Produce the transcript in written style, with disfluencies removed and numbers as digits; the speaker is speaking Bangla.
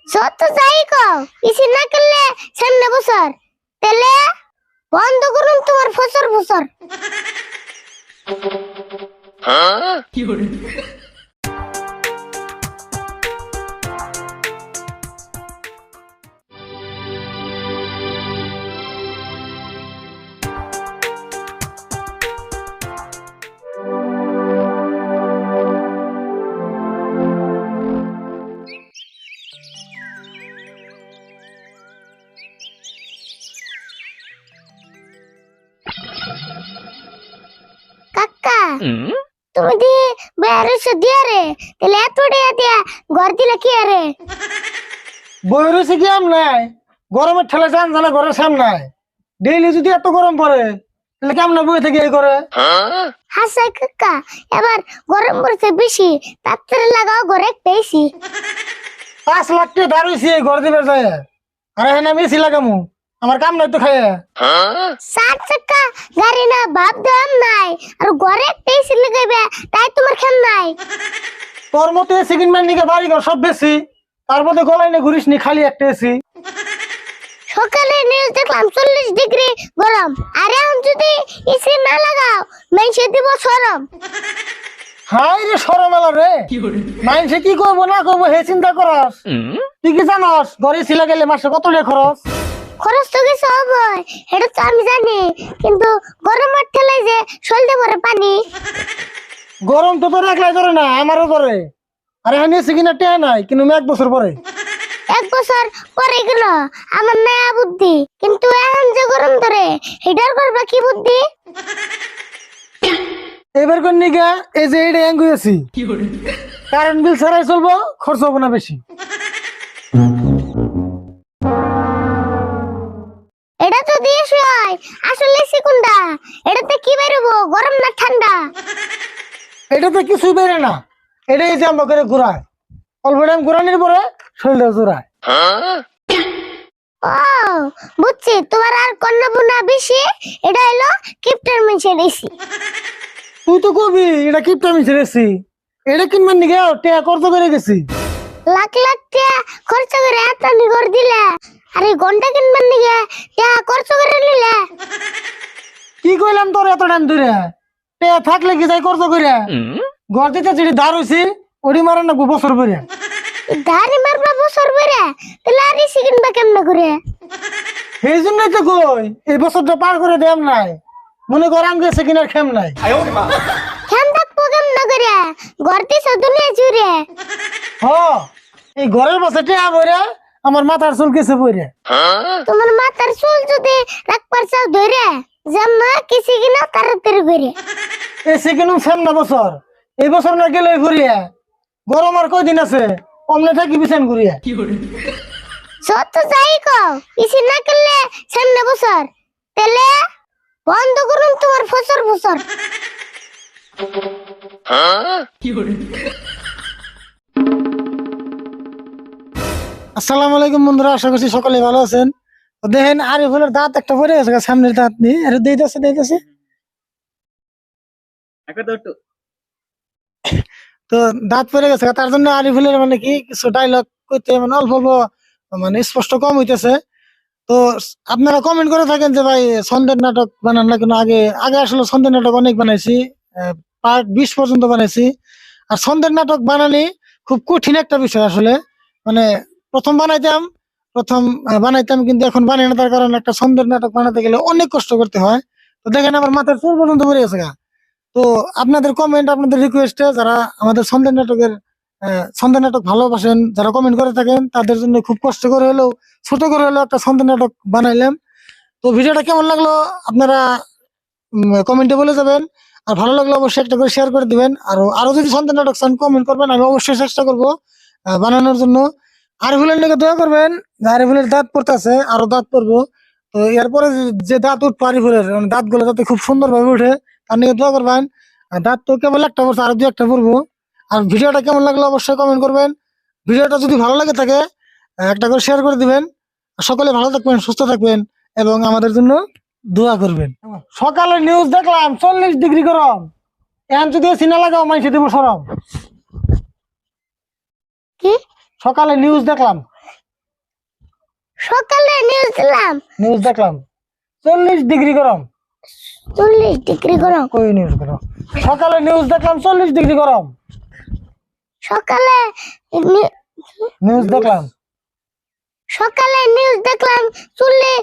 যত যাই কও ইসি না করলে সামনে বছর তাহলে বন্ধ করুন তোমার ফসর ফসর। কাকা তুমি দি বেরস দিয়া রে তাহলে এত দিয়া ঘর দিলে কি আরে বইরেছে কি আম নাই গরমের ঠেলা যান জানা ঘরের সামনে ডেইলি যদি এত গরম পড়ে তাহলে কেমন বই থেকে এই করে হাসাই কাকা এবার গরম পড়ছে বেশি তাড়াতাড়ি লাগাও ঘরে পেয়েছি 5 লাখ টাকা দাঁড়িয়েছি এই ঘর দিবে যায় আরে হ্যাঁ আমি এসি লাগামু আমার কাম নাই তো খাইয়া 7 চাকা গাড়ি না ভাব দাম নাই আর ঘরে পেয়েছি লাগাইবে তাই তোমার খাম নাই তোর মতো এসি কিনবেন নিকে বাড়ি ঘর সব বেশি তার মধ্যে গলায় নিয়ে ঘুরিস নি খালি একটা এসি সকালে নিউজ দেখলাম 40 ডিগ্রি গরম আরে এখন যদি এসি না লাগাও মেনসে দিব শরম। হাই রে সরমেলা রে মাইনসে কি করবো না করবো হে চিন্তা করস তুই কি জানস ঘরে এসি লাগাইলে মাসে কত টাকা খরচ খরচ তো কিছু হবে এটা তো আমি জানি কিন্তু গরমের ঠেলায় যে সলতে পরে পানি গরম তো তোর একলাই ধরে না আমারও ধরে আরে হ্যাঁ এসি কিনা টেয়া নাই কিন্তু 1 বছর পরে 1 বছর পরে গেল আমার নয়া বুদ্ধি কিন্তু এখন যে গরম ধরে হিটার করবা কি বুদ্ধি এবার কোন নিগা এই যে এটা অ্যাঙ্গু এসি কারেন্ট বিল ছাড়াই চলবো খরচ হবে না বেশি এটা তো দিয়ে হয় আসলে এসি কোনটা এটাতে কি বেরোবো গরম না ঠান্ডা এটাতে কিছুই বেরে না এটাই যে আমরা করে ঘুরায় অল্প টাইম ঘুরানোর পরে শরীরটা জোড়ায় ও বুঝছি তোমার আর কন্যা বুনা বেশি এটা হলো কিপটার মেশিন এসি তুই তো কবি এটা কিপটা মিছে এসি এটা কিনবেন নিগে টেয়া খরচ করে গেছি লাখ লাখ টাকা খরচ করে এত নিগর দিলে আরে ঘন্টা কিনবেন নিগে টাকা খরচ করে নিলে কি কইলাম তোর এত টাইম ধরে টেয়া থাকলে কি যাই খরচ করে ঘর দিতে যেটি ধার হইছি ওডি মারে না বছর পরে ধারে মারবা বছর বেড়ে তাহলে আর এসি কিনবা কেমন করে এই জন্যই তো কই এই বছরটা পার করে দেম নাই মনে কর আম গেছে কিনার খেম নাই কেন থাকবো কেমন করে ঘর দিছ দুনিয়া জুড়ে হ এই ঘরের পাশে টেয়া বইরা আমার মাথার চুল কেছে বইরে তোমার মাথার চুল যদি রাখবার চাও ধরে জামা কিছু কিনা তাড়াতাড়ি করে এসে কিনুম সামনে বছর এই বছর না গেলে ঘুরিয়া গরম আর কয়দিন আছে অমনে থাকি বিছান ঘুরিয়া যত যাই কও ইসি না করলে সামনে বছর তাহলে বন্ধ করুন তোমার ফসর ফসর। আসসালামু আলাইকুম বন্ধুরা, আশা করছি সকলে ভালো আছেন। তো দেখেন আরিফুলের দাঁত একটা পড়ে গেছে সামনের দাঁত নিয়ে আর দিতেছে তো দাঁত পড়ে গেছে তার জন্য আরিফুলের মানে কি কিছু ডায়লগ কইতে মানে অল্প অল্প মানে স্পষ্ট কম হইতেছে। তো আপনারা কমেন্ট করে থাকেন যে ভাই ছন্দের নাটক বানান না কেন। আগে আগে আসলে ছন্দের নাটক অনেক বানাইছি, পার্ট 20 পর্যন্ত বানাইছি। আর ছন্দের নাটক বানানি খুব কঠিন একটা বিষয় আসলে। মানে প্রথম বানাইতাম কিন্তু এখন বানাই না, তার কারণ একটা ছন্দের নাটক বানাতে গেলে অনেক কষ্ট করতে হয়। তো দেখেন আমার মাথার চুল পর্যন্ত পড়ে গেছে গা। তো আপনাদের কমেন্ট, আপনাদের রিকোয়েস্টে যারা আমাদের ছন্দের নাটক ভালোবাসেন, যারা কমেন্ট করে থাকেন, তাদের জন্য খুব কষ্ট করে হলেও ছোট করে হলেও একটা ছন্দের নাটক বানাইলাম। তো ভিডিওটা কেমন লাগলো আপনারা কমেন্টে বলে যাবেন। আর ভালো লাগলে অবশ্যই একটা করে শেয়ার করে দিবেন। আরো যদি ছন্দের নাটক চান কমেন্ট করবেন, আমি অবশ্যই চেষ্টা করবো বানানোর জন্য। আরিফুলের লেগে দয়া করবেন, আরিফুলের দাঁত পড়তেছে, আরো দাঁত পড়বো। তো এরপরে যে দাঁত উঠবো আরিফুলের দাঁত গুলো যাতে খুব সুন্দর ভাবে উঠে তার নিয়ে দোয়া করবেন। আর দাঁত তো কেবল একটা পড়ছে, আরো 2-1টা পড়বো। আর ভিডিওটা কেমন লাগলো অবশ্যই কমেন্ট করবেন। ভিডিওটা যদি ভালো লাগে থাকে একটা করে শেয়ার করে দিবেন। সকলে ভালো থাকবেন, সুস্থ থাকবেন এবং আমাদের জন্য দোয়া করবেন। সকালে নিউজ দেখলাম 40 ডিগ্রি গরম, এখন যদি সিনা লাগাও মাইসে দেবো সরম। কি সকালে নিউজ দেখলাম সকালে নিউজ দিলাম নিউজ দেখলাম 40 ডিগ্রি গরম। 40 ডিগ্রি গরম। কই নিউজ গরম? সকালে নিউজ দেখলাম 40 ডিগ্রি গরম। সকালে নি- নিউজ দেখলাম সকালে নিউজ দেখলাম 40